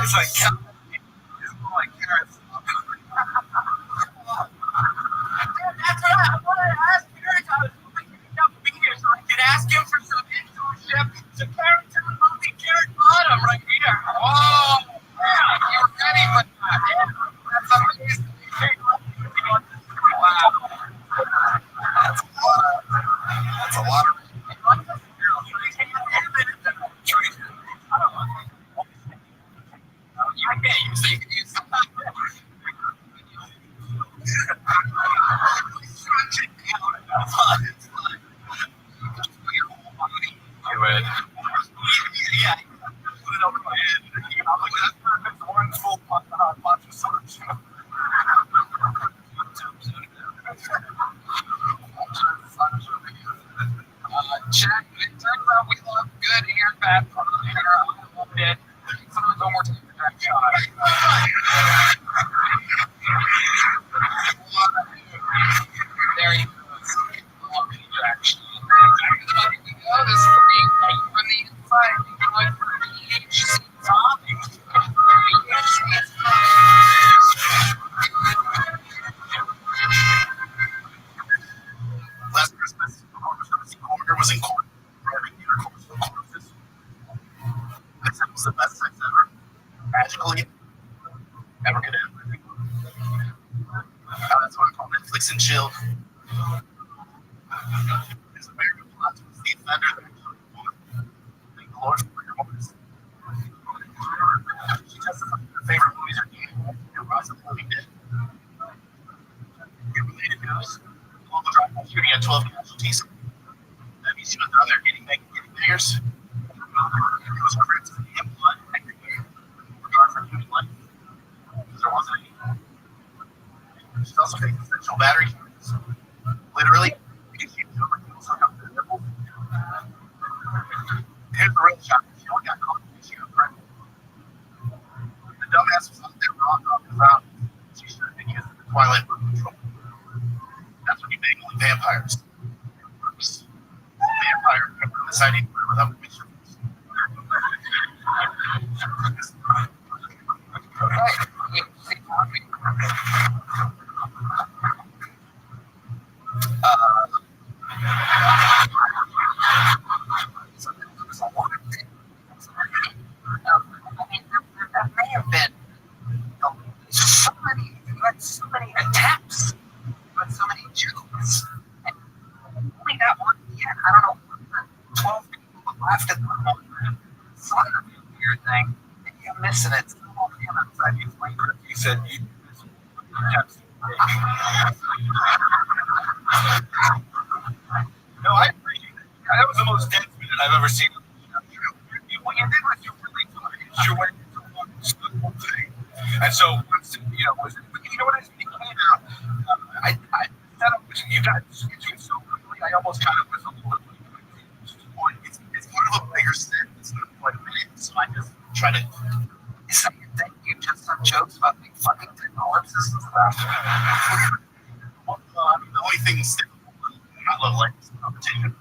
It's like, it's more like carrots. That's what I wanted to ask Eric. I was hoping he could be here so I could ask him for some internship. Some carrots and a multi-carrot bottom right here. Oh, yeah, you're ready for that. That's amazing. Wow. That's a lot of I can't use it. You can use it. Stretch it down. It's fine. Just put your whole body into it. Yeah. Put it over my head. That's one full bunch of sorts. Check. It turns out we love good and bad from the hair a little bit. Sometimes one more time for that shot. There you go. Injection. There you go. This is right from the inside. Good for PhD topics. Last Christmas, Corner was in court. This was the best sex ever. Magically, never could end. That's what I call Netflix and chill. There's a very good plot to the offender that thank the Lord for your movies. She testified her favorite movies are Game and Rise of the Living Dead. In related news, global drive-by shooting at 12 casualties. That means she was out there getting bangers. It was correct and blood everywhere. Regard for human life. Because there wasn't any. She's also facing sexual battery. Literally, because she was overdoing something up to the nipple. Here's the real shock. She only got caught because she got pregnant. The dumbass was out there wrong off his own. She should have been using the Twilight birth control. That's when you bang only vampires. It works. Vampire remember deciding without permission. So many attempts, but so many jokes. And only that one yet. I don't know. 12 people left at the moment. Some of the weird thing. And you're missing it. You said you no, I appreciate it. That was the most dense minute I've ever seen. What you did was you really told me you went into the whole thing. And so, you know, you know what I think about? I set up with you guys switching so quickly. I almost kind of was a little bit. It's part of a bigger set. It's not quite a minute, so I just try to. Is that your thing? You just some jokes about big fucking technologies and stuff. Well, I mean, the only thing is I love like competition.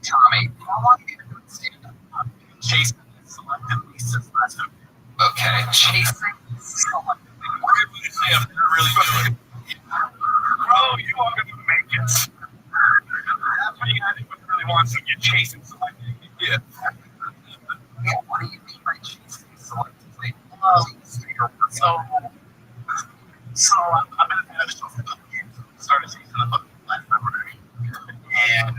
Tommy, how long have you been doing stand-up? Chasing selectively since last time. Okay, chasing selectively. What did you say? I'm really doing. Bro, you are going to make it. That's what you guys really want, so you're chasing selectively. Yeah. Yeah, what do you mean by chasing selectively? So I've been at the show for a couple years. Started season of last February. And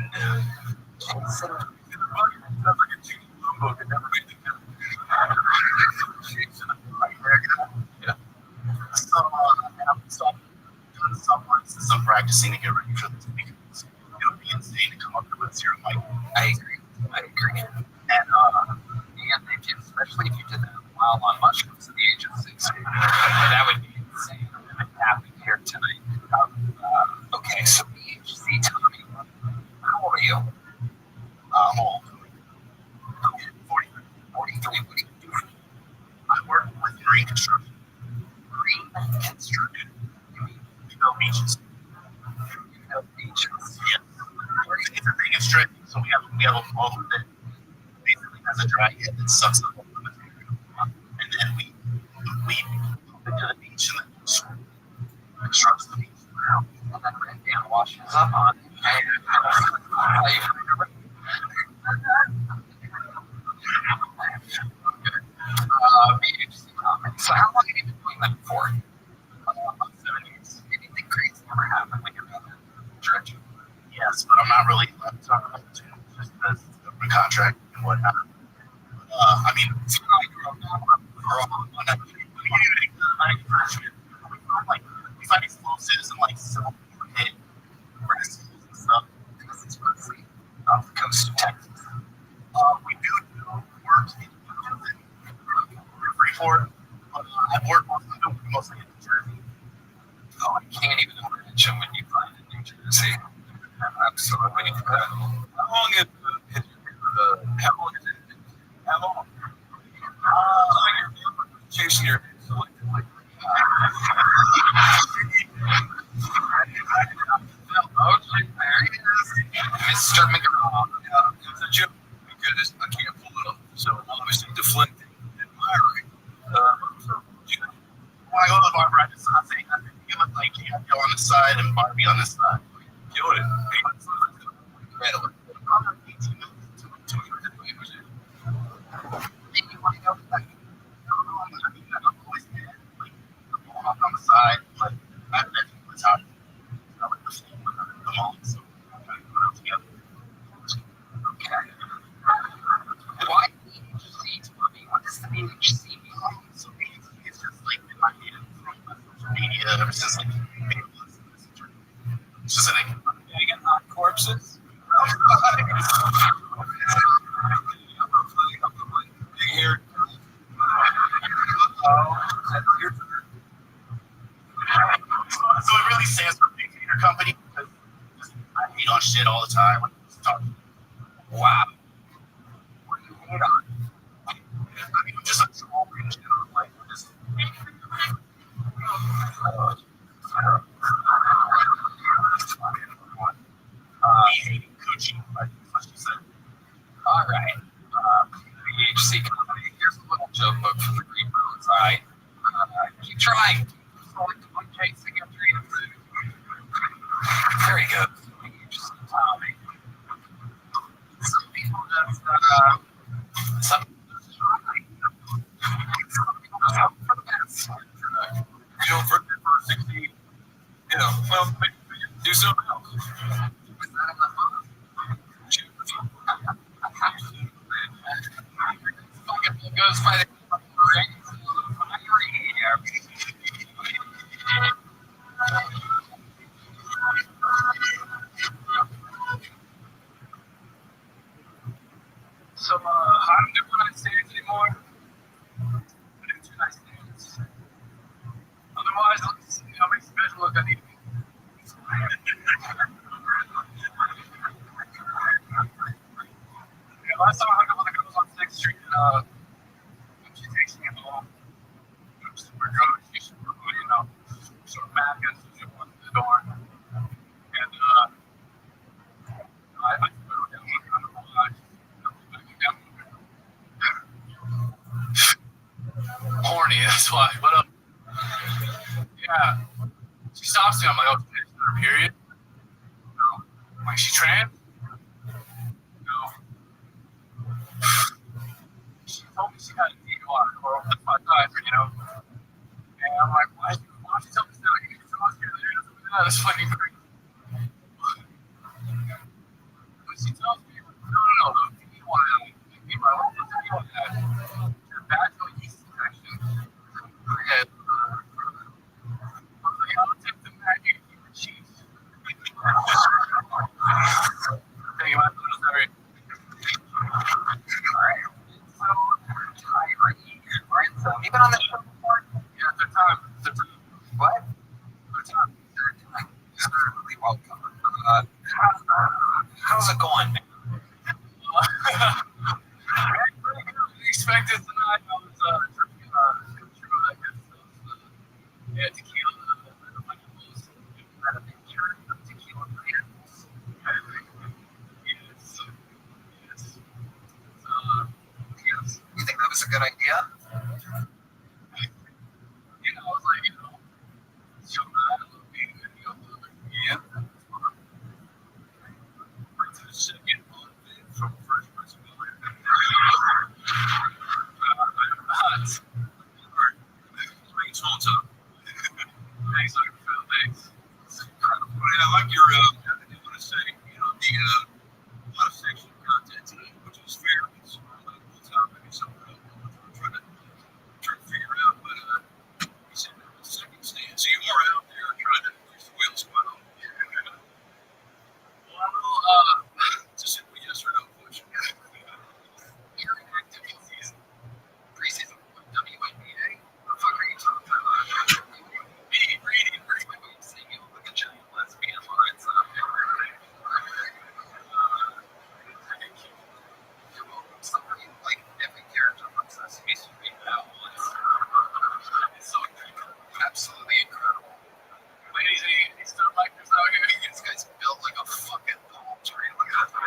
chasing sounds like a cheap book that never made the cut. Yeah. So I'm doing some practicing to get ready for this because it would be insane to come up with zero mic. I agree. And especially if you did that while on mushrooms at the age of 16. That would be insane. I'm happy here tonight. Okay, so BHC, Tommy, how old are you? I'm old. 43. What do you do? I work with green construction. Green construction? You mean we build beaches? You build beaches? Yes. It's a big stretch, so we have all of it. has a dry head that sucks up all the material. And then we pump it to the beach and the beach constructs the beach. And then right down washes up on it. BHC comedy. So how long have you been doing that for? About 7 years. Anything crazy ever happened when you're on that stretch? Yes, but I'm not really allowed to talk about it too much, just because it's a government contract and whatnot. I mean, it's not like we're on that. We find explosives and like silver hit rescues and stuff. Because it's mostly off the coast of Texas. We do work in Freeport. I've worked mostly in New Jersey. Oh, I can't even imagine when you find in New Jersey. Absolutely. How long is it? How long is it? How long? You're chasing your Mr. McGraw. It's a joke because I can't pull it up. So obviously deflecting and admiring. When I go to the bar practice, I'm saying that you look like you have Joe on the side and Barbie on this side. Killing it. Incredible. 18 minutes to you want to go like, I mean, I've always had like the mohawk on the side, but I've been with how I like the same with the mom, so I'm trying to put it together. Okay. Why BHC? What does the BHC mean? So BHC is just like in my head from social media ever since like it's just like getting on corpses. Here. So it really stands for Big Theater Company because I hate on shit all the time. Like, wow. What do you hate on? I mean, I'm just a troll in general. Like, just. Hating Coochie, I think is what she said. All right. BHC Company. Here's a little joke book for the Green Mountains. Keep trying. Chasing your dream food. There you go. BHC Tommy. Some people just, some people just try. Some people just hope for the best. You know, for 60, you know, well, do something else. Goes by the so I don't do one night stands anymore. I do 2 night stands. Otherwise, let's see how many special look I need to be. Yeah, last time I hung up with the girls on 6th Street, she takes me home. I'm super drunk. She's super good, you know. Sort of mad because she went to the door. And I put her down on the whole line. Horny, that's why. What up? Yeah. She stops me. I'm like, oh, it's her period. No. I'm like, she trans? No. She told me she had a DUI or that's my diver, you know. And I'm like, why she tell me that? I can get so much here. That's fucking crazy. But she tells me, no, the DUI, my wife was a DUI. Vaginal yeast infection. And I was like, I'll take the magic cheese. Thank you, my sorry. Alright. So, Alright, so have you been on the show before? Yeah, third time. What? Third time. good idea. I was like, so bad. Yeah. Right to the second one from first person. Thanks, Walter. Thanks, Phil. Thanks. It's incredible. I like your, I want to say, the, a lot of sexual content today, which is fair. It's full time, maybe something I'm trying to figure out. But you said the second stand. So you are out there trying to use the wheels well. Well, it's a simple yes or no question. You're active in season. Preseason WNBA. What the fuck are you talking about? Me reading pretty much what you say. You look like a giant lesbian lines up. You're welcome. Somebody like every character from Sesame Street now. It's so incredible. Absolutely incredible. Ladies, any stuff like this out here? This guy's built like a fucking palm tree. Look at that.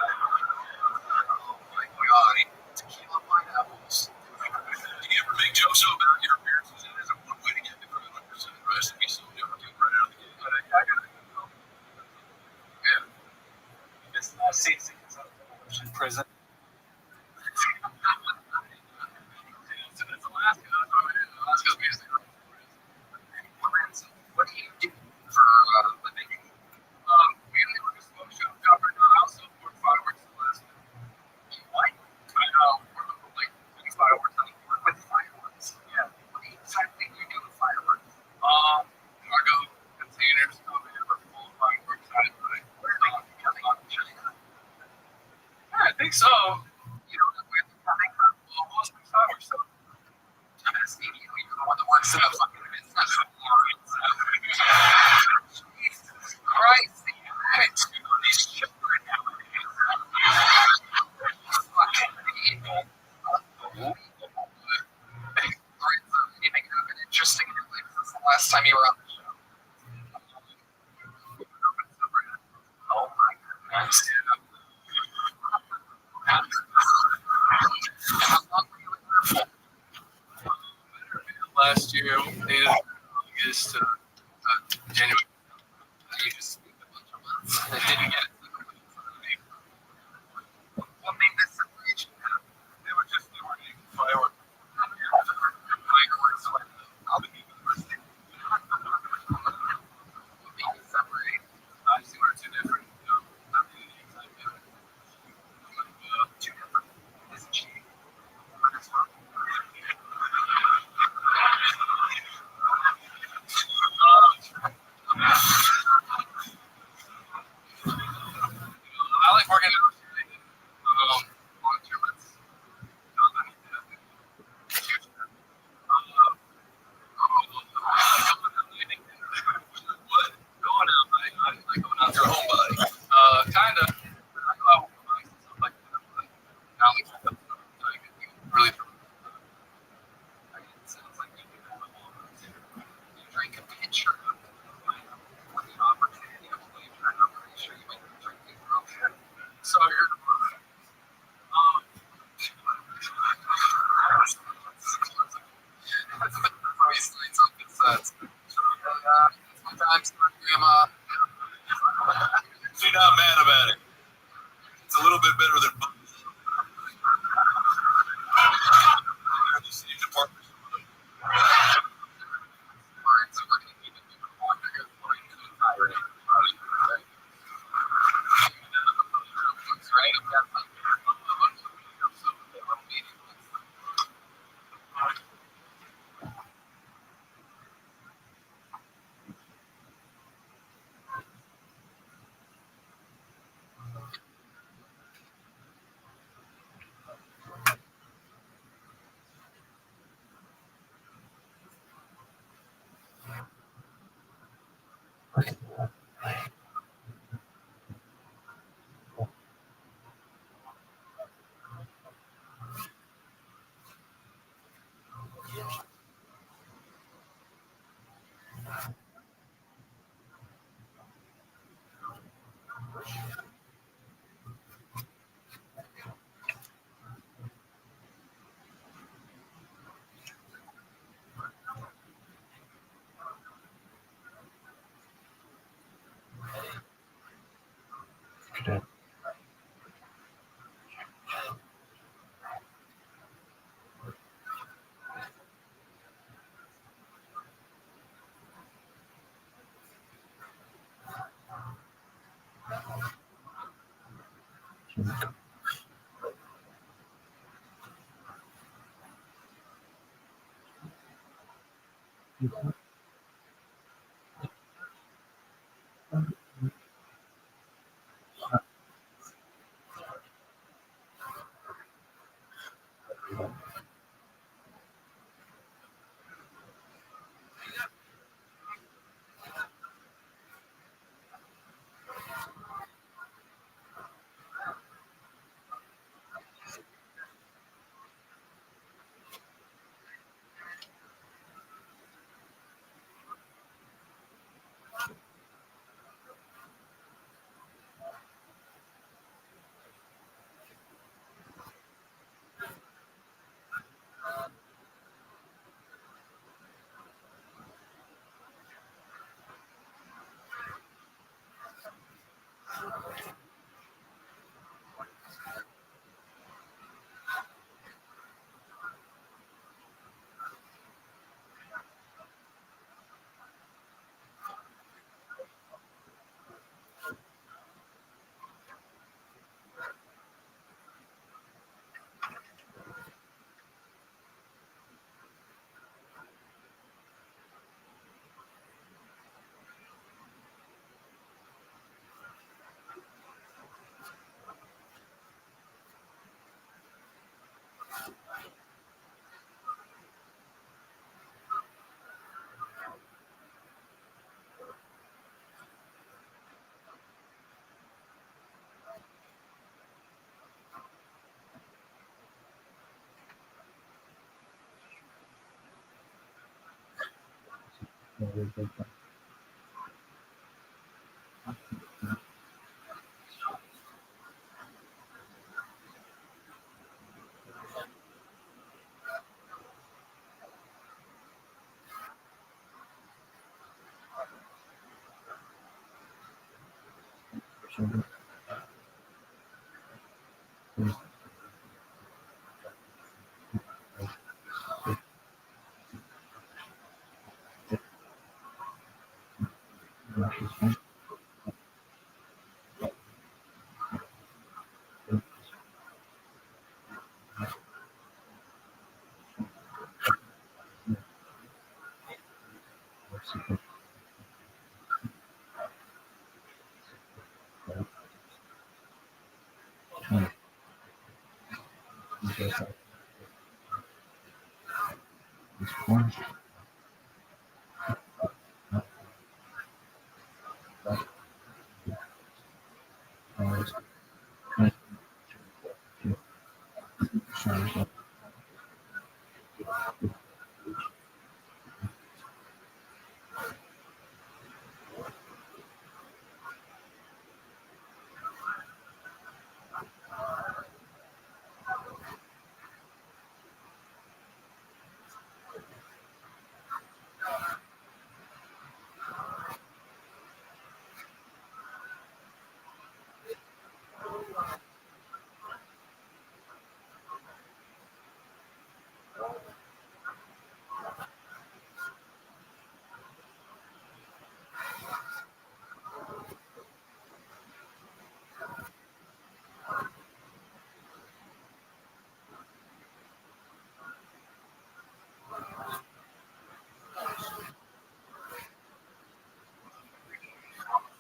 Oh my god. Tequila pineapples. Do you ever make jokes about your appearances? It isn't one way to get the 100%. The rest of me so different right out of the gate. I gotta go. Yeah. It's not season. It's in prison. It's Alaska. Alaska's basically what do you do for a living? Mainly work a smoke shop. Right now, I also work fireworks in Alaska. What? I know. Like, fireworks. I work with fireworks. Yeah. What exactly do you do with fireworks? Cargo containers come in with full of fireworks. Where are they coming from? China? Yeah, I think so. You don't know where they're coming from? Well, most of the fireworks. So I'm asking you. You're the one that works in the fucking business. Jesus Christ, the heads to these children nowadays. Fucking people. Unbelievable. Alright, so anything happen interesting in your life since the last time you were on the show? Oh my goodness. How long were you in there for? Last year, August, January. You just speak a bunch of months. I didn't get it. What made this separation happen? They were just learning fireworks. Fireworks, so I'll be university. What made you separate? I just were two different, not really exact different. Two different. Isn't she? That's fun.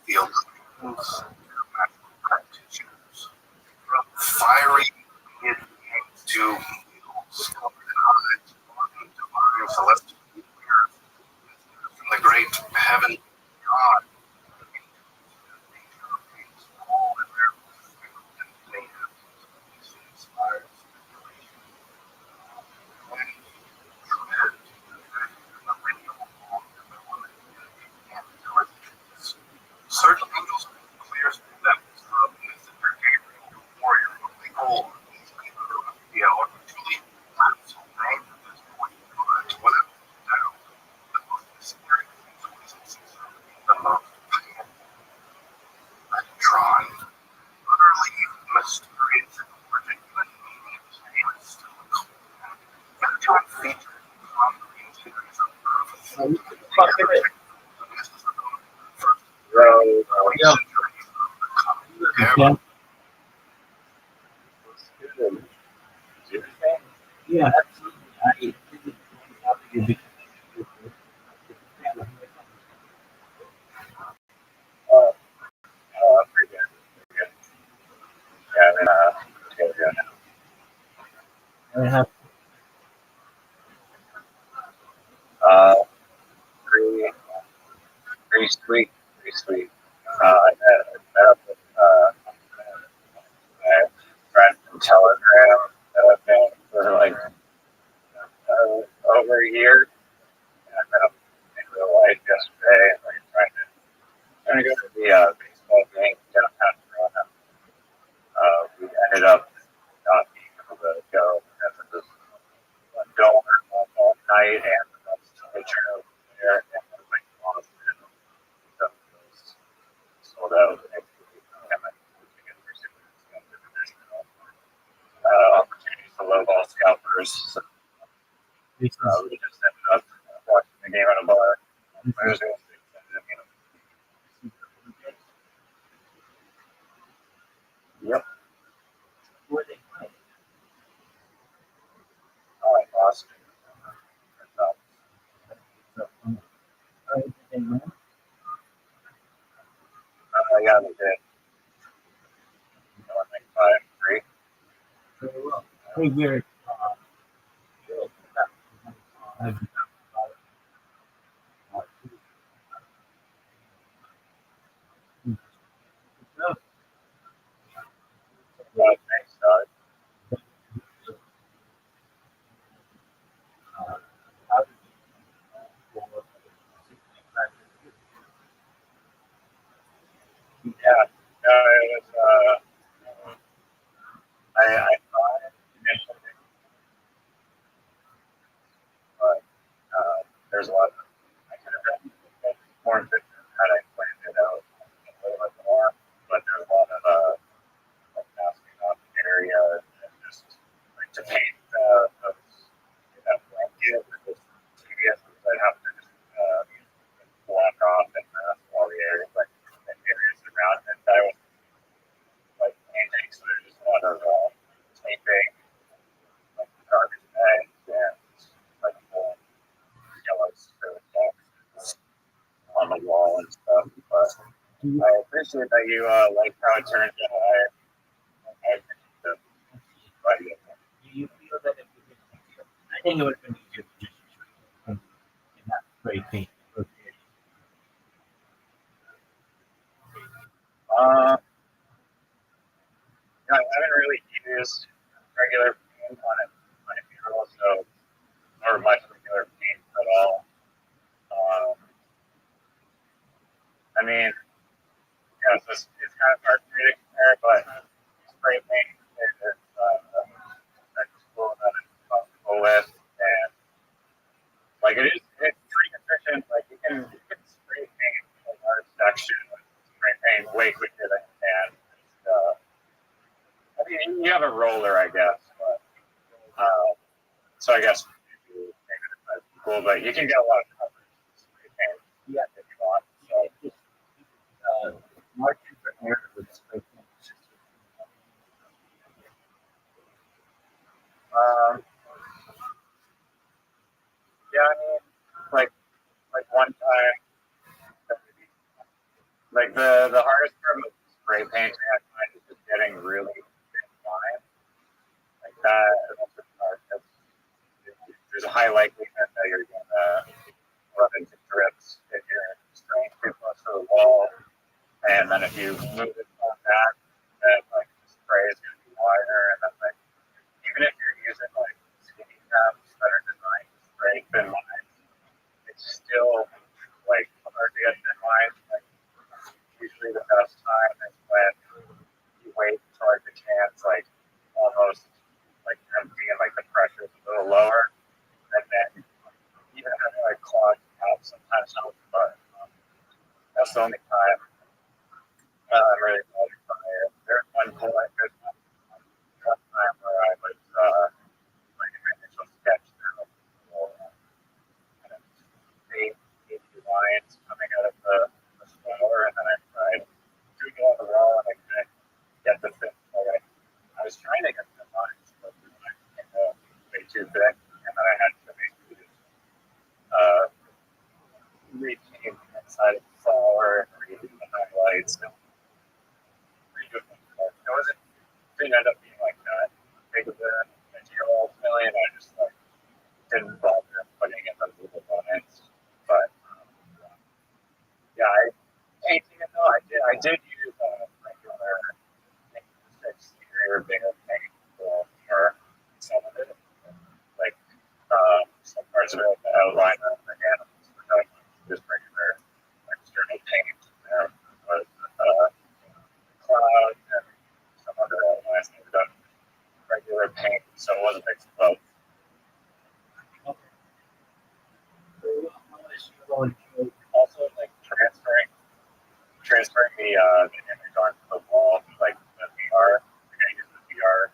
Field practitioners, from fiery to divine celestial beings, from the great heaven God, all in their inspired certain angels clear that Mr. Gabriel, warrior of the gold, or truly so named at this point, without doubt, the most mysterious the most Tron, utterly mysterious and particular meaning of his name is still a cult. Metatron featured from the interiors of Earth. Yeah. Yeah, absolutely. I think it's a big Pretty good. Pretty good. Yeah, I mean, yeah, I have uh, pretty, pretty sweet, pretty sweet. Met up with my friend from Telegram that I've known for like over a year. And I met up in real life yesterday, and we're trying to go to the baseball game downtown Toronto. We ended up not being able to go because it was a donor all night, and the best pitcher over there, and then like Boston, so it was sold out next week. And then tickets were super expensive, and there's no opportunities to low ball scalpers. So this we just ended up watching the game at a bar. is Thursday, ended up yep. where they play. I like Boston. So, they win Yeah, they did. Like 5-3. very well. Hey, Gary. I've Thanks, Todd. Yeah, no, it was. I thought initially, but there's a lot of I could have been more efficient had I planned it out a little bit more. But there's a lot of like masking up area and just like to paint that blanket with this tedious because I'd have to just block off and mask all the areas like the areas around it. I was like painting, so there's just a lot of taping, like garbage bags and like full yellow spirit boxes on the wall and stuff. But I appreciate that you like how it turned out. I appreciate the idea. Do you feel that it would have been easier? I think it would have been easier to just in that spray paint. Uh, I haven't really used regular paint on a mural, so or much regular paint at all. Um, I mean, yeah, it's kind of hard for me to compare, but spray paint is a tool that I'm comfortable with, and like it's pretty efficient. Like you can spray paint a large section with spray paint way quicker than you can. I mean, you have a roller, I guess, but so I guess maybe it's cool, but you can get a lot of coverage with spray paint Yeah, if you want. So, just margin for error with spray paint. um, yeah, I mean, like one time, like the hardest part with spray painting I find is just getting really thin lines like that. That's hard. There's a high likelihood that you're gonna run into drips if you're spraying too close to the wall, and then if you move it on back, then like the spray is gonna be wider, and then like even if you're using like skinny caps that are designed to spray thin lines, it's still like hard to get thin lines. Like usually the best time is when you wait until like the can's like almost like empty and like the pressure is a little lower, and then even having like clogged caps sometimes helps. But that's the only time I'm really bothered by it. There's one point, there's one time where I was like in my initial sketch there was kind of eight lines coming out of the flower, and then I tried doing it on the wall, and I couldn't get the fit. Like I was trying to get the lines, but the lines came out way too that's about the outline of the animals. We're talking just regular external paint. There was cloud and some other outlines that were done regular paint, so it was a mix of both. Also, like transferring the image onto the wall, like the VR, I use the VR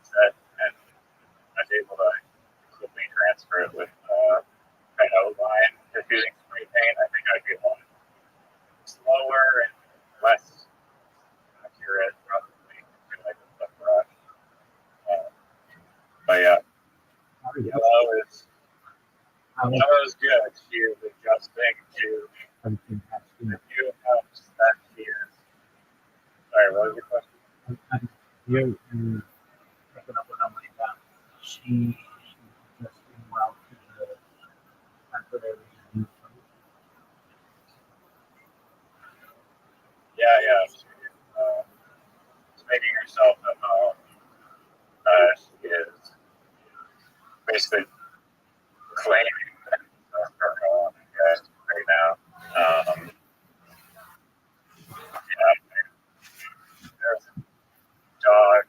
set, and I was able to quickly transfer it with an outline. Just using spray paint, I think I'd be a lot slower and less accurate, probably, like the brush. But yeah, yellow is good. She is adjusting to the new house that she is. Sorry, what was your question? You're picking up what I'm like that. She just doing well to the temporary new place. Yeah. She's making herself at home. She is basically claiming that her home right now. There's a dog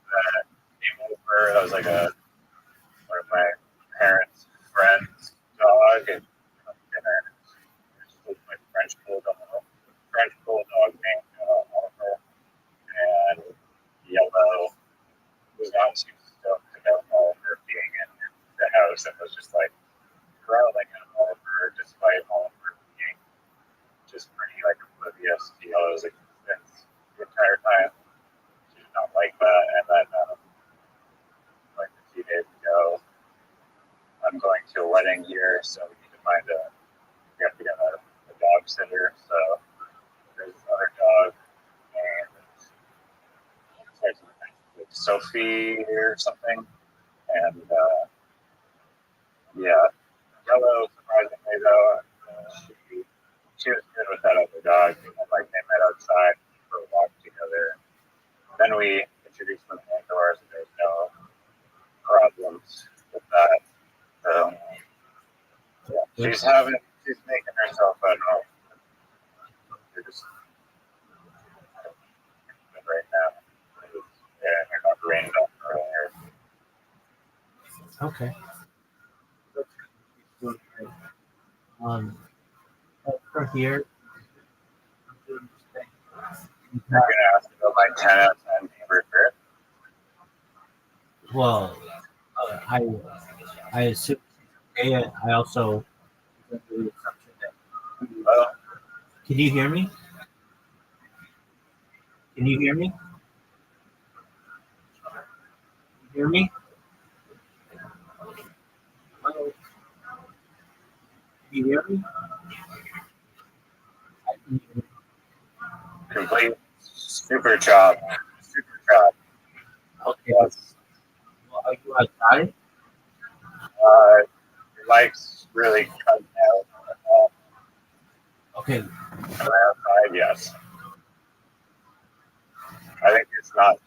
that came over. That was like one of my parents' friends' dog, and dinner. There's my French bulldog named Oliver, and Yellow was not too stoked about Oliver being in the house and was just like growling at Oliver, despite Oliver being just pretty like oblivious to Yellow's existence the entire time. She did not like that, and then like a few days ago, I'm going to a wedding here, so we need to we have to get a dog sitter. So there's another dog named Sophie or something, and yeah, Yellow, surprisingly though, she was good with that other dog. Like they met outside for a walk together. Then we introduced them indoors, and there's no problems with that. So yeah, she's making herself at home. They're just right now. Yeah, they're not rained on earlier. Okay. For here, I'm doing this thing. You're gonna ask about my 10 out of 10 favorite trip. Well, I assume okay. I also Well, can you hear me? Can you hear me? Can you hear me? Hello? Can you hear me? I can hear you. complete super chop. Okay. Yes. Well, are you outside? Your mic's really cutting out. Okay. Am I outside? Yes. I think it's not.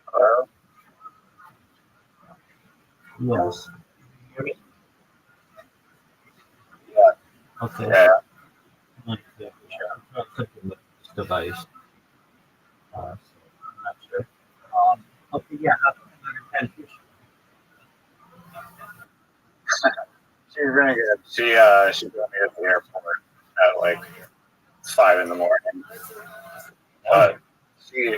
Hello? Yes. Can you hear me? Yeah. Okay. Yeah. I'm not clicking with this device. So I'm not sure. Okay, yeah. She's really good. She got me at the airport at like 5 in the morning. But she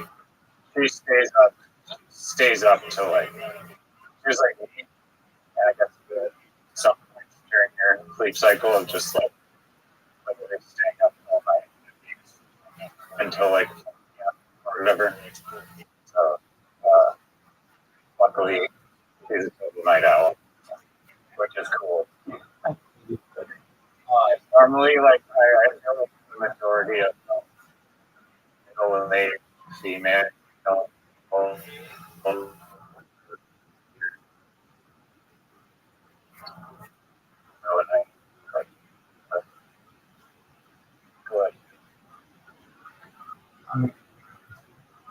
stays up till like she was like 8, and I guess some points during her sleep cycle of just like literally staying up all night until like or whatever. So night owl, which is cool. Normally, like I feel like the majority of middle-aged female don't own good.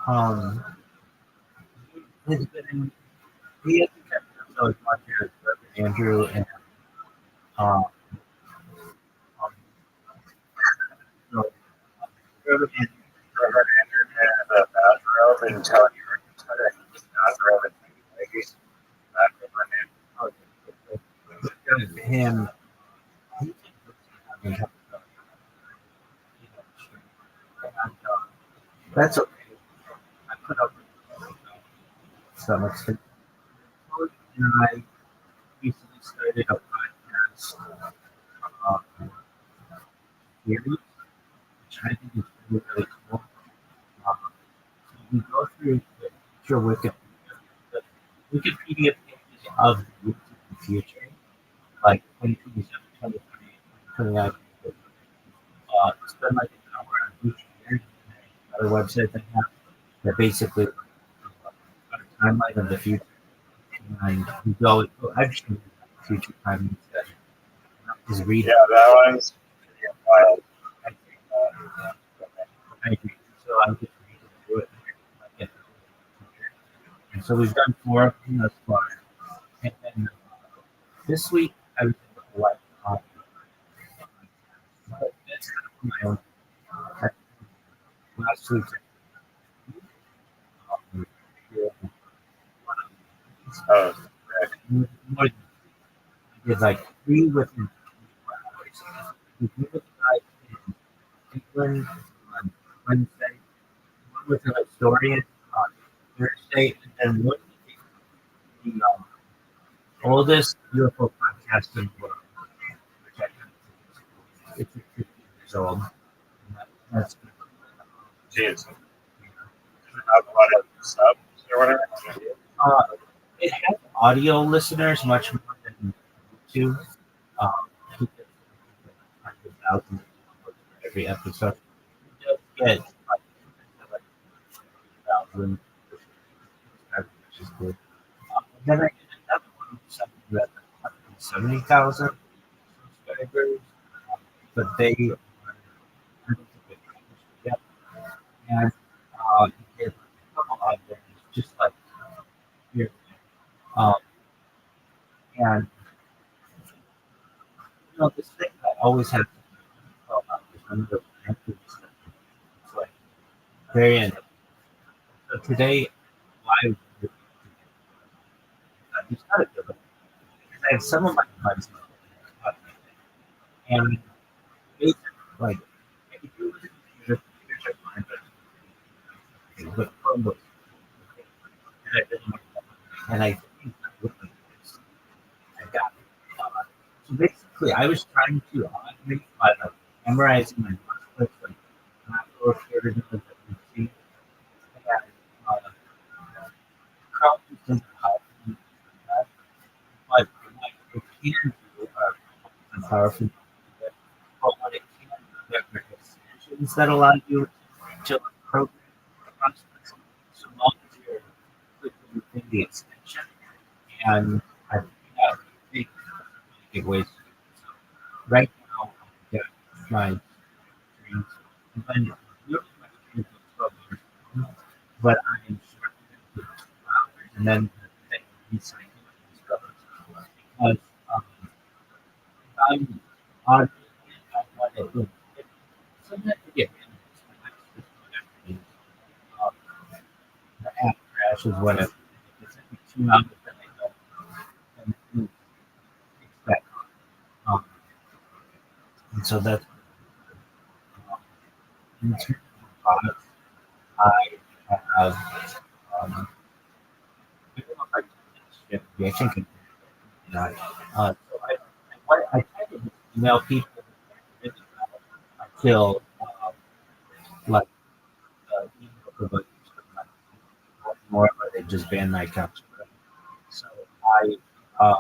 Um, it's been, he hasn't kept up so as much as Andrew and um, so, Trevor and Trevor Andrew has a bathrobe and telling you that he's bathrobe and ladies. him, he and, that's okay. I put up with some extent. And I recently started a podcast series, which I think is really, really cool. Um, we go through the the Wikipedia pages of the future, like 2027, 2029. Spend like an hour on each year. Other websites I have that basically got a timeline of the future. And we go actually future time instead. Is read. Yeah, that one's pretty wild. I agree. So I just read it through it. And so we've done 4 of them thus far. And then this week I was able to watch but that's kind of my own. Last week, Oh, I did like 3 within 24 hours. We did with a guy in England on Wednesday, one with a historian on Thursday, and then one with the oldest beautiful podcast in the world. It's 50 years old. That's geez. Have a lot of subs or whatever. uh, it has audio listeners much more than YouTube. Um, he gets 100,000 every episode. He does get like 1,000, which is good. And then I get another one who has 170,000 subscribers, but they yeah, and he did a couple others just like here. Um, and this thing I always have to tell about is another it's like very end. So today, why it's not a good one. I have some of my friends and basically like if you look at the computer, but Chromebooks and I think I got so basically I was trying to automate by like memorizing my notes like macro shortages that we see and Chrome doesn't help me do that, but what it can do are powerful. But what it can do, there are extensions that allow you to program process so long as you're clicking within the extension. And I think big ways. So right now, I got my dreams. And really my dreams are 12 years old, but I am shortening it to 2 hours and then recycling because I'm on I want to sometimes I get um, the app crashes whatever. It's like 2 hours that I don't and expect. Um, and so that's in terms of products, I have I don't know if I can I think not. So I try to email people until like email for like more, but they just ban my account. So I I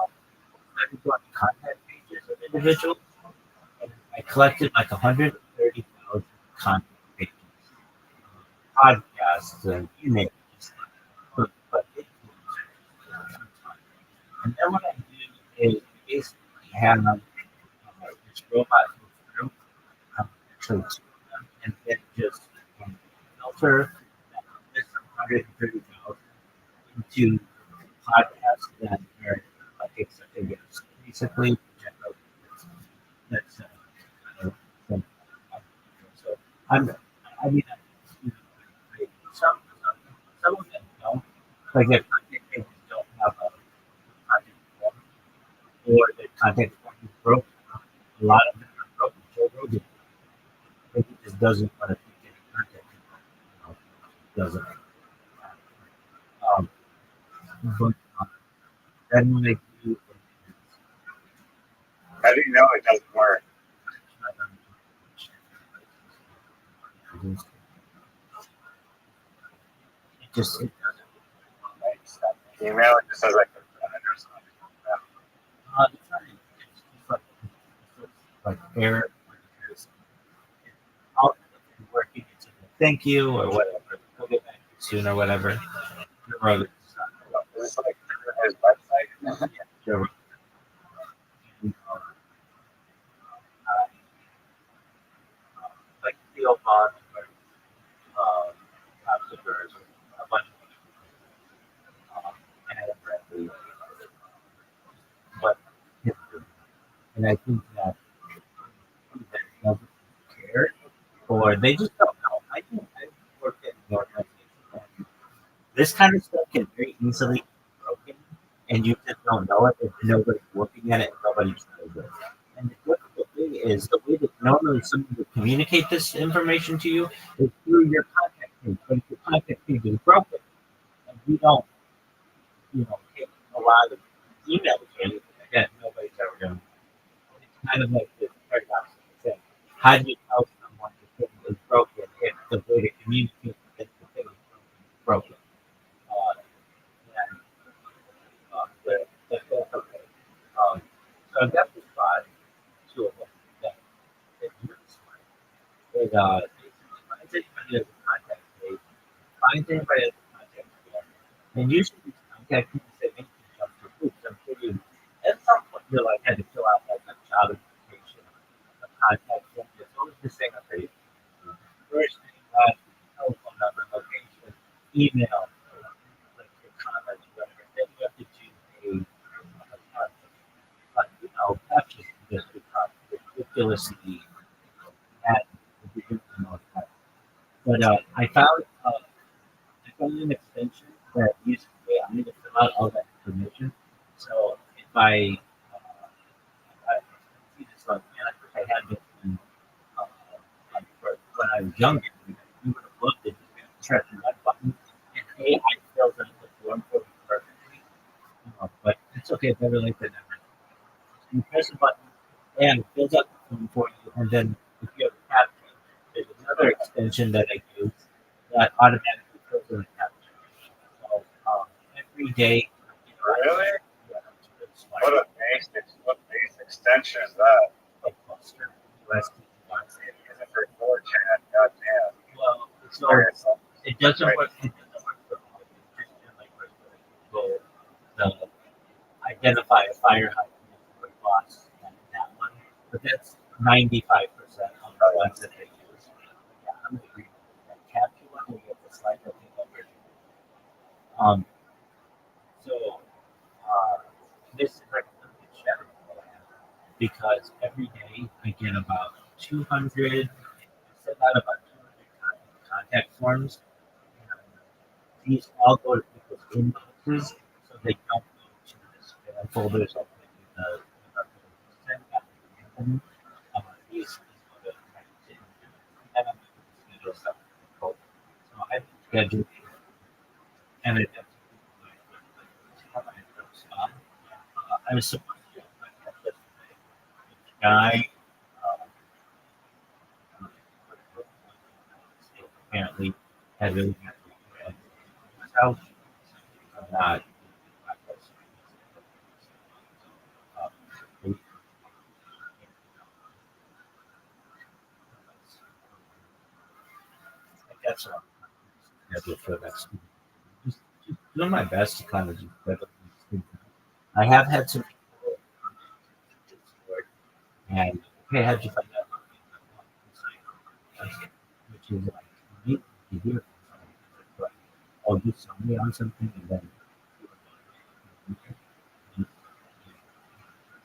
could go on the contact pages of individuals, and I collected like 130,000 contact pages, podcasts, and you name it. Just but influencers. And then what I do is basically have this robot go through, actually two of them, and then just filter that list of 130,000 into podcasts that are like executive. So basically, that's kind of some, so I'm, I mean, you know, some of them don't, like their content pages don't have a content form, or the content form is broken. A lot of them are broken. Joe Rogan, he just doesn't want to take any content. You know, doesn't. Um, but then when they do, How do you know it doesn't work? it just it doesn't. Like, stuff. Email it just says like a or something. It's not, it's just like error. I'll working it's a thank you or whatever. We'll get back to you soon or whatever. Joe Rogan. Is this like his website? Joe Rogan. Like Theo Vaughn or Obstacles, a bunch of Adam Bradley, but and I think that doesn't care or they just don't know. I think I worked at an organization. This kind of stuff can very easily be broken, and you just don't know it if nobody's looking at it, nobody's knows it. And the difficult thing is the way that normally someone would communicate this information to you is through your contact page. But if your contact page is broken and you don't, take a lot of emails or anything like that, nobody's ever going to. It's kind of like this paradox thing. How do you tell someone the thing is broken if the way to communicate that the thing is broken? Uh, and that's okay. So I've got this spot, two of them, that use it basically finds anybody as a contact page, finds anybody as a contact page, and usually these contact people say make you jump through hoops. I'm kidding. At some point, you're like, had to fill out like a job application, a contact form. It's always the same page. First name, last name, telephone number, location, email, like your comments, whatever. Then you have to do a contact. But that's just ridiculously at the beginning of that. But I found an extension that uses AI to fill out all that information. So if I see this like, man, I wish I had this when I was younger. You would have loved it. You could press the red button and AI fills out the form for you perfectly. But it's okay, better late than never. You press a button and it fills out the form for you. And then if you have a caption, there's another extension that I use that automatically fills in the caption. So every day, Really? yeah, it's really What smart. a base extension is that? Like Buster, USD, Use it for 4chan. Goddamn. well, so Serious. it doesn't Wait, work. It doesn't work for all. It just like works for Google, the identify a fire hydrant for boss that one. But that's 95% of the ones that they use. Yeah, I'm agreeing with that. Capture one, we get the slide that thing over. Um, so this is like a good shadow because every day I get about 200, I send out about 200 contact forms. And these all go to people's inboxes so they don't go to the spam folders or the send out the random. These go to and I'm schedule stuff. So I schedule and it I was supposed to do a guy um, apparently had really bad his house. Not that's what I'm scheduled for next week. Just doing my best to kind of just schedule these things. I have had some people come into Discord and hey, how'd you find out? Which is like neat to hear. But I'll do something on something and then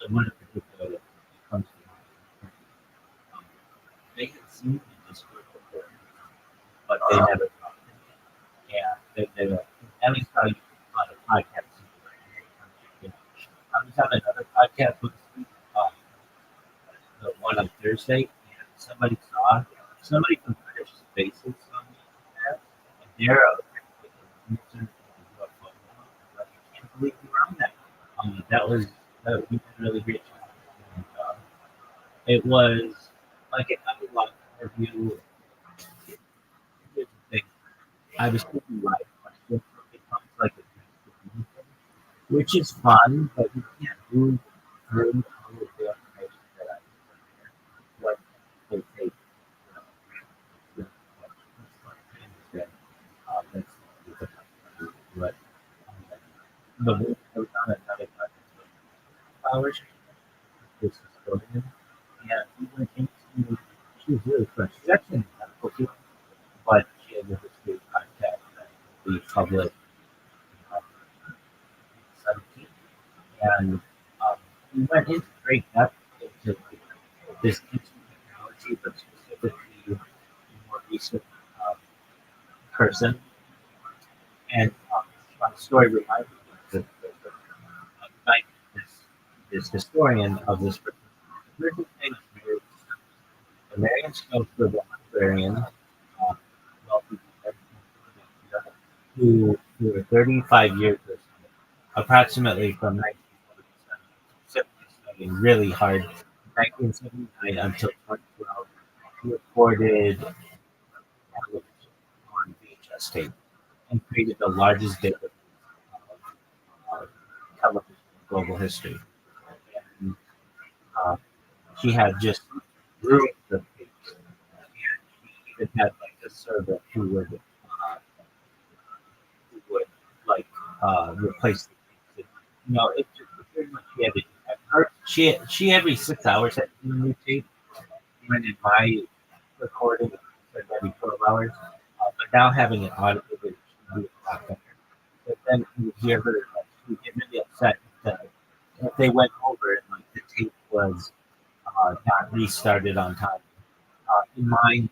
the one in particular that comes to mind. Um, they had seen me in Discord before, but they never talked to me. Yeah, they were, at least how you on a podcast. You know, I was on another podcast with the one on Thursday, and somebody from British Spaces on there, and they're a user of UFO. Like, I can't believe you were on that. You did a really great job. And, it was like an hour-long interview. Here's the thing. I was taking live questions. It comes like a which is fun, but you can't move through all of the information that I what they take. You know, that's but the week I was on another hours this historian, and we went into she was really fun. She's actually in medical field, but she has a history of contact that we published in 17. And we went into great depth into like, this ancient technology, but specifically a more recent um, person. And my story reminded me that like this historian of this person. His name is Mary. Marion spoke for the librarian, wealthy who were 35 years or so, approximately from 1947, studying really hard. 1979 until 2012, he recorded television on VHS tape and created the largest database of television in global history. And, uh, she had just ruined the tapes, and she even had like a server who would replace the tapes. You know, it just pretty much she had to do that. She every 6 hours had to do a new tape. When in my recording, it said every 12 hours. But now having it automated, she do it a lot better. But then you hear her, like, she would get really upset if they went over and like the tape was not restarted on time. In mine,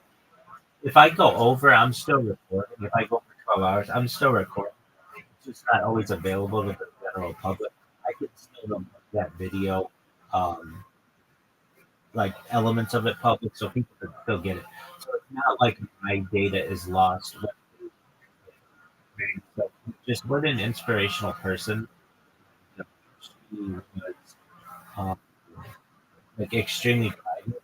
if I go over, I'm still recording. If I go for 12 hours, I'm still recording. It's just not always available to the general public. I could still make that video, like elements of it public, so people can still get it. So it's not like my data is lost. So just what an inspirational person. She was um, like extremely private.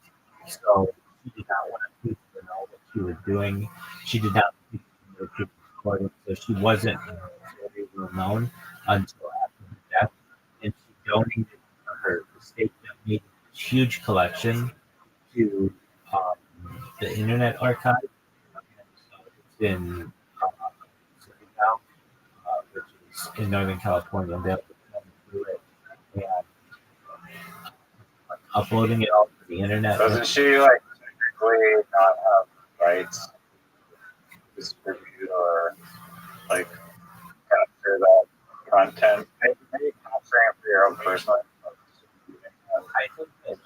So she did not want people to know what she was doing. She did not want people to know she was recording. So she wasn't very well known until after her death. And she donated her estate that made a huge collection to the Internet Archive. And so it's in now, which is in Northern California. And they'll do it and uploading it all to the internet. Doesn't she like technically not have rights to distribute or like capture that content? Maybe capturing it for your own personal. I think that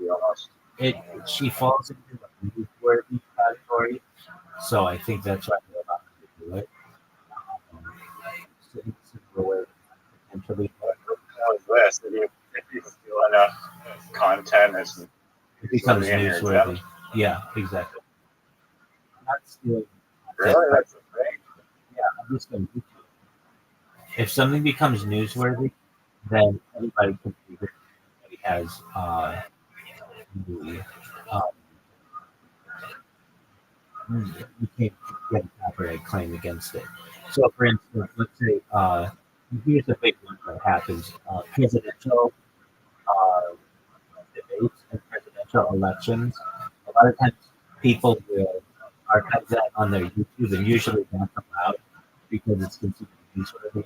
Almost. she falls into the newsworthy category, so I think that's why they're allowed to do it. So it's a way potentially This if you steal enough content, it becomes in your newsworthy. exempt. Yeah, exactly. Not stealing. Really, that's the thing. Yeah, I'm just going to if something becomes newsworthy, then anybody can do it. Anybody has the you can't get a copyright claim against it. So, for instance, let's say here's a big one that happens: presidential debates and presidential elections. A lot of times, people will archive that on their YouTube, and usually not allowed because it's considered newsworthy.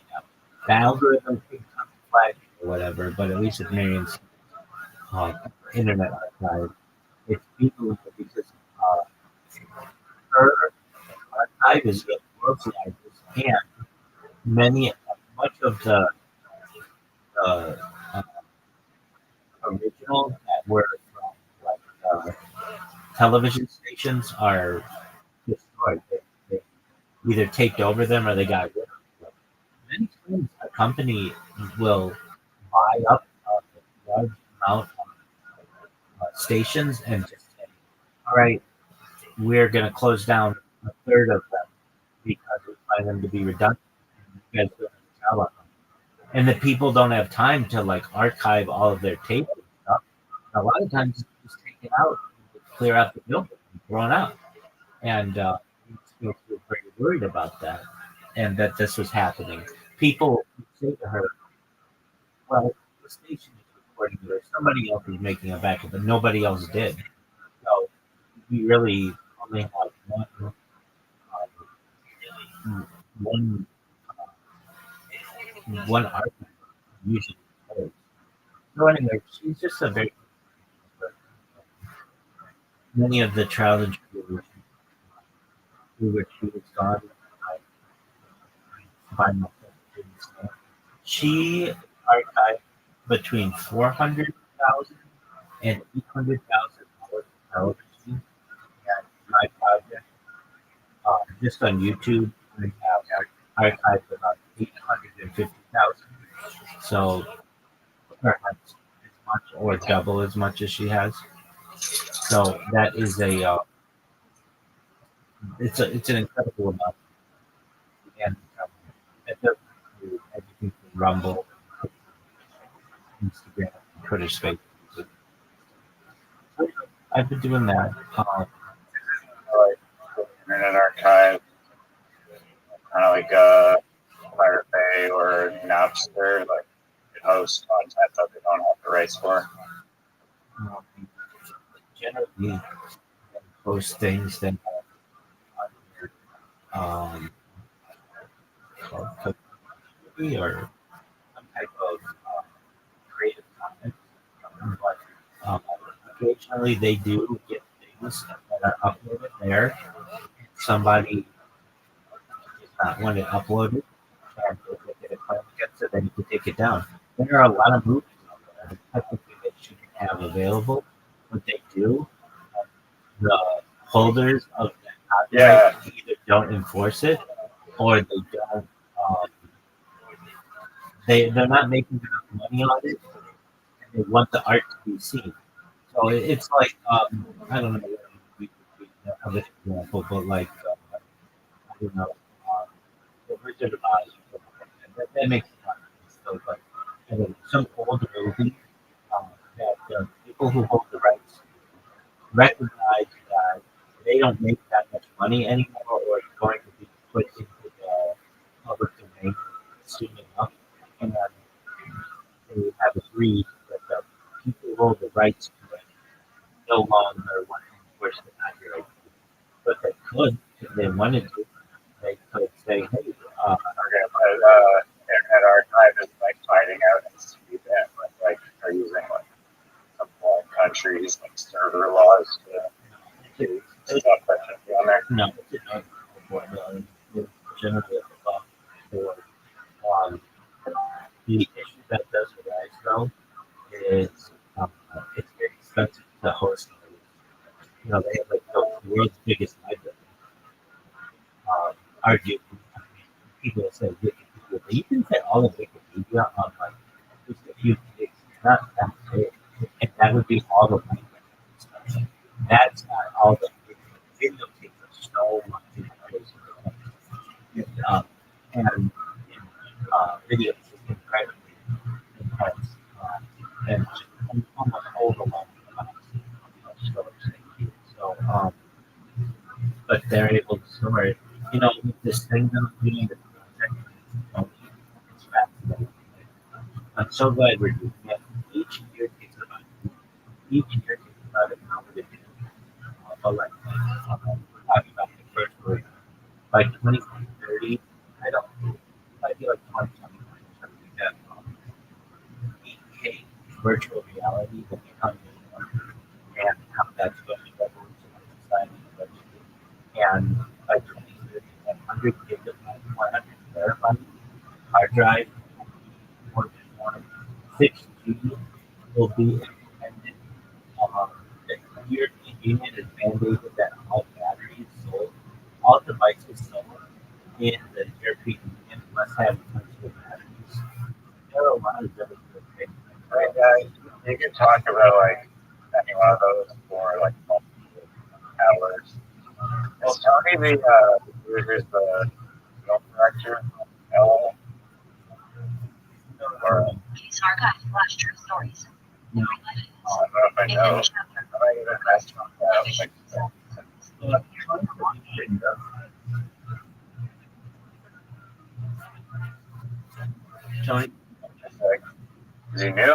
The algorithm can come flag or whatever, but at least with Marion's Internet Archive, it's illegal because uh, her archive is the world's largest, and much of the uh, uh, original that were from like television stations are destroyed. They either taped over them or they got rid of them. Many times a company will buy up a large amount of stations and just say, all right, we're going to close down a third of them because we find them to be redundant. And you guys don't have to tell them. And the people don't have time to like archive all of their tape and stuff. And a lot of times it's just take it out, clear out the building, and throw it out. And we still feel very worried about that and that this was happening. People would say to her, well, the station is recording it, or somebody else is making a backup, but nobody else did. So we really only have one one argument usually. So anyway, she's just a very many of the trials and tribulations through which she was gone. I find myself doing so. She archived between 400,000 and 800,000 hours of television and my project. Just on YouTube, I have archived about 850,000. So perhaps as much or double as much as she has. So that is it's an incredible amount. And it does include everything from Rumble, Instagram, Twitter Space. So I've been doing that. Like Internet Archive, kind of like Pirate Bay or Napster, like it hosts content that they don't have the rights for. Generally, post things that or some type of creative content. But occasionally they do get things that are uploaded there. Somebody does not want it uploaded, and if they get a claim against it, then you can take it down. There are a lot of movies out there that technically they shouldn't have available, but they do. The holders of that copyright either don't enforce it or they don't. They're not making enough money on it, and they want the art to be seen. So it's like I don't know of an example, but like I don't know, the Wizard of Oz. That makes a lot of sense. So, but I don't know, some old movie that people who hold the rights recognize that they don't make that much money anymore, or it's going to be put into the public domain soon enough, and they have agreed that the people who hold the rights to it no longer want to enforce the copyright. But they could, if they wanted to, they could say, hey, Okay, but Internet Archive is like finding out and see that, like are using like some foreign countries like server laws to stop that shit on there. no, it's not for generally at the top for the issue that does arise though is it's very expensive to host. You know, they have like the world's biggest library. Arguably, I mean, people say Wikipedia, but you can fit all of Wikipedia on like just a few gigs. It's not that big, and that would be all the library. That's not all the video takes up so much information. And video is incredibly intense and just almost overwhelming amounts of storage they need. So, but they're able to store it. You know, with this thing that I'm doing, the project, it's fascinating. I'm so glad we're doing it. Each year takes about an hour to do. But like, we're talking about by 2030, I don't know, might be like 2029 or something like that. 8K virtual reality will become normal, and how that's going to revolutionize society eventually. And by 2030, 100 gigabyte, 100 terabyte hard drive will be more than 6G will be independent. The European Union has mandated that all batteries sold, all devices sold in the European Union must have flexible batteries. There are a lot of really good things. Right, you can talk about like any one of those for like multiple hours. Well, Tony, who's the film director, Ella, or Case archive flash true stories. No. I don't know if I know. I might even ask about that. I was like, Tony, just like, is he new?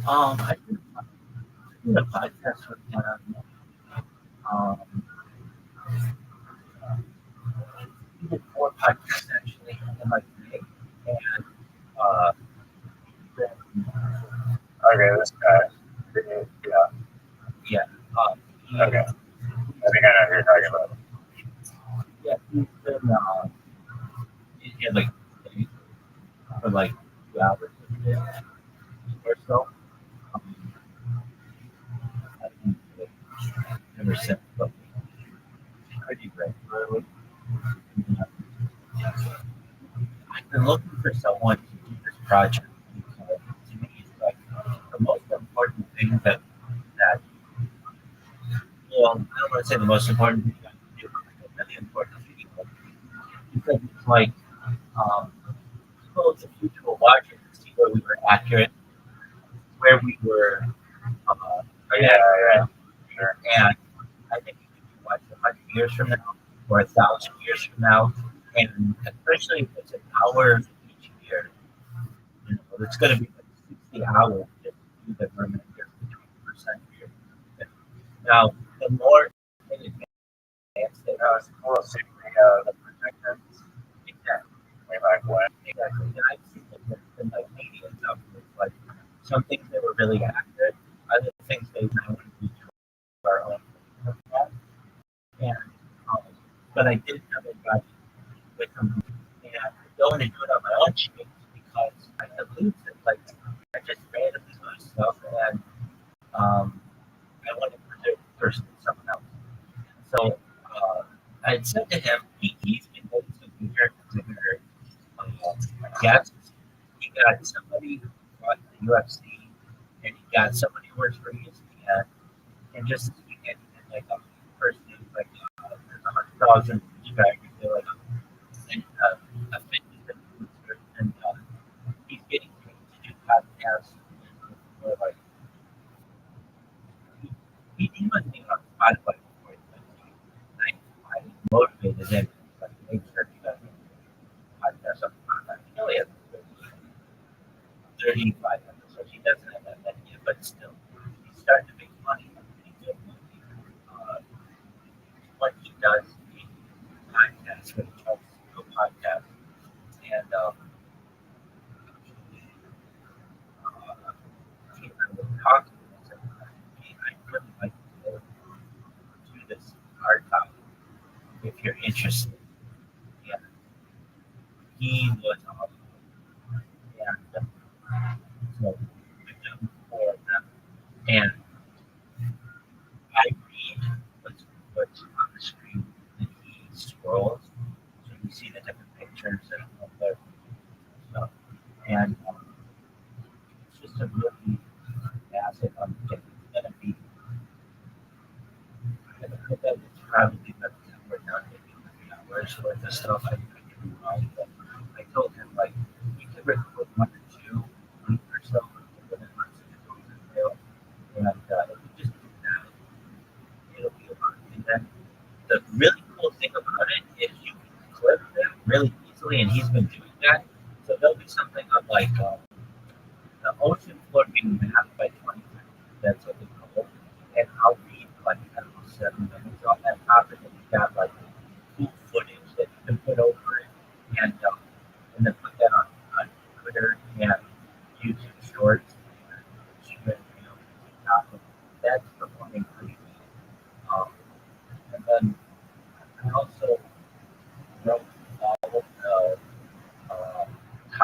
I did a podcast with him. Um, he did 4 podcasts actually in like May, and then, Okay, this guy. Yeah. yeah, he, Okay. I think I know who you're talking about. yeah, he's been he had like for like 2 hours a day or so. I think that ever since, but pretty regularly. I've been looking for someone to do this project because to me it's like the most important thing that well, I don't want to say the most important thing I can do, but the really important thing because it's like people in the future will watch it and see where we were accurate, where we were Yeah, sure. and I think you can watch 100 years from now or 1,000 years from now, and especially if it's an hour each year, you know, it's going to be like 60 hours just to do the remainder of the 20% year. Now, the more in advance they are, It's cool to see the projections exactly, way back when. exactly. And I've seen it in like media and stuff. It's like some things that were really accurate, other things they now want to do to our own. And but I didn't have anybody with them, and I don't want to do it on my own streets because I could lose it. Like I just randomly lose stuff, and I want to preserve the person to someone else. So I had said to him, he's been going to be here consider guests. He got somebody who fought in the UFC, and he got somebody who works for ESPN, and just this weekend he did like a person who's like there's 100,000 subscribers. They're like a fitness influencer, and he's getting paid to do podcasts. Or like he must be on Spotify before he went to I motivated him to like make sure he does podcast on Spotify. He only has 35 episodes. He doesn't have that many yet, but still, he's starting to make money. Pretty good money. What he does, he podcasts, when he tries to do a podcast, and he was talking to him. I really like to do this hard topic if you're interested. Yeah, he was awesome. And so we've done 4 of them. And I read what's on the screen and he scrolls. So you see the different pictures and all that stuff. And it's just a really massive object. It's going to be, I bet it's probably going to be we're done maybe 3 hours worth of stuff. I could be wrong, but I told him, like, we could record 1 or 2 a week or so within months of the video. And if we just do that, it'll be a lot. And then the really cool thing about it is you can clip them really easily, and he's been doing that. So there'll be something on like the ocean floor being mapped by 2050. That's what they call it. And I'll read like I don't know 7 minutes on that topic, and we've got like cool footage that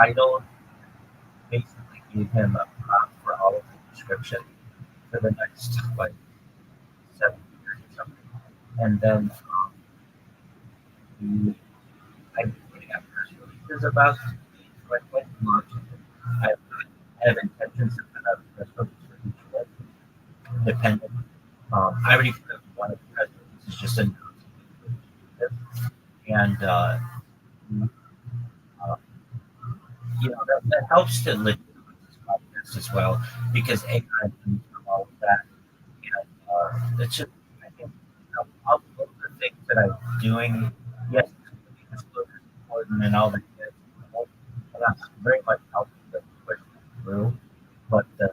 title basically gave him a prompt for all of the description for the next like 7 years or something. And then he, I've been putting out press releases about like when he launches it. I have intentions to put out a press release for each one, depending. I already put out one of the press releases just announcing it. And that helps to legitimize this podcast as well because AI comes from all of that. And it's just, I think, all of the things that I'm doing, yes, disclosure is important and all that, and that's very much helping to push that through. But the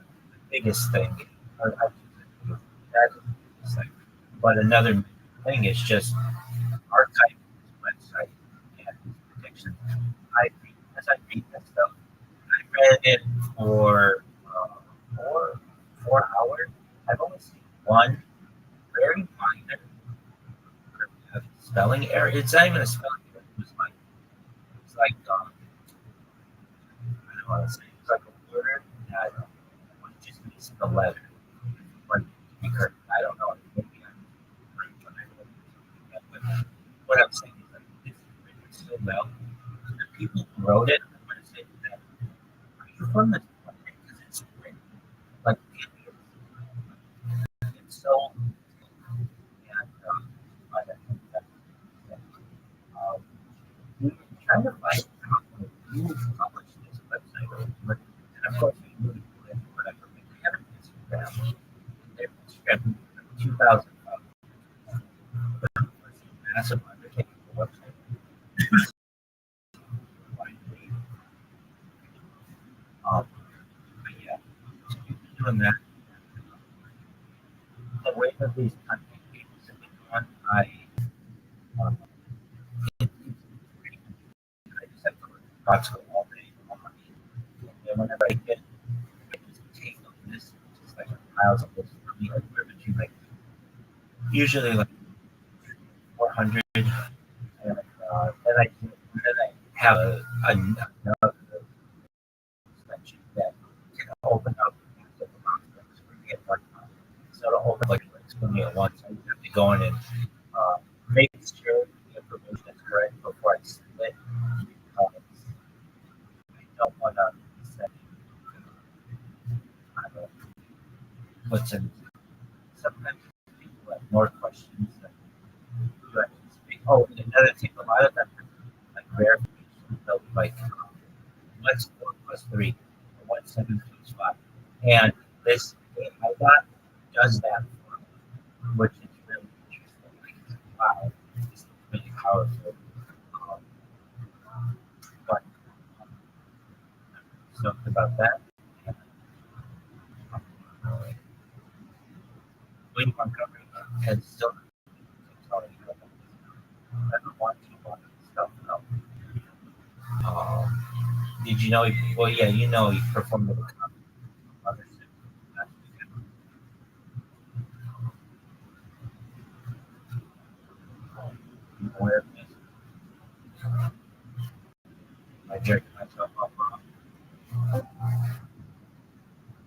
biggest thing, I think that is the biggest thing. But another thing is just archiving this website and these predictions. As I read that stuff, I read it for 4 hours. I've only seen one very minor spelling error. It's not even a spelling error. It's like I don't want to say it's like a word that just missed the letter. Like because I don't know. Maybe I'm right when I wrote it. But what I'm saying is that it's written so well. The people who wrote it, I'm going to say that are you from this country? Because it's written like it's so. And I think that um, we were trying to find out when you published this website, and of course we knew it, whatever. But they had an Instagram. Their Instagram 2000. But it was a massive undertaking for the website. But yeah, so we've been doing that. The way that these content pages have been done, um, I just have to look at Rothschild all day, all night. And whenever I just take a list, just like piles of lists for me, like where between like usually like 400, and then I have another section that can open up the prospects for me at one time. So it'll open like links for me at once. I have to go in and make sure the information is correct before I send it. I don't want to send what's in. Sometimes people have more questions than you actually speak. Oh, and another thing, a lot of them like verification, they'll be like what's 4 plus 3, or what's 7 plus 5, and this AI bot does that for me, which is really interesting. Like, wow, it's really powerful. Um, but stoked about that. And, William Montgomery has still telling you I don't want to want stuff out. Did you know? Well, yeah, you know he performed at a mothership last weekend. Aware of this? I jerked myself off.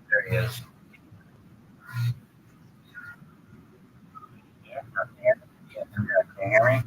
There he is. Yeah, can you hear me?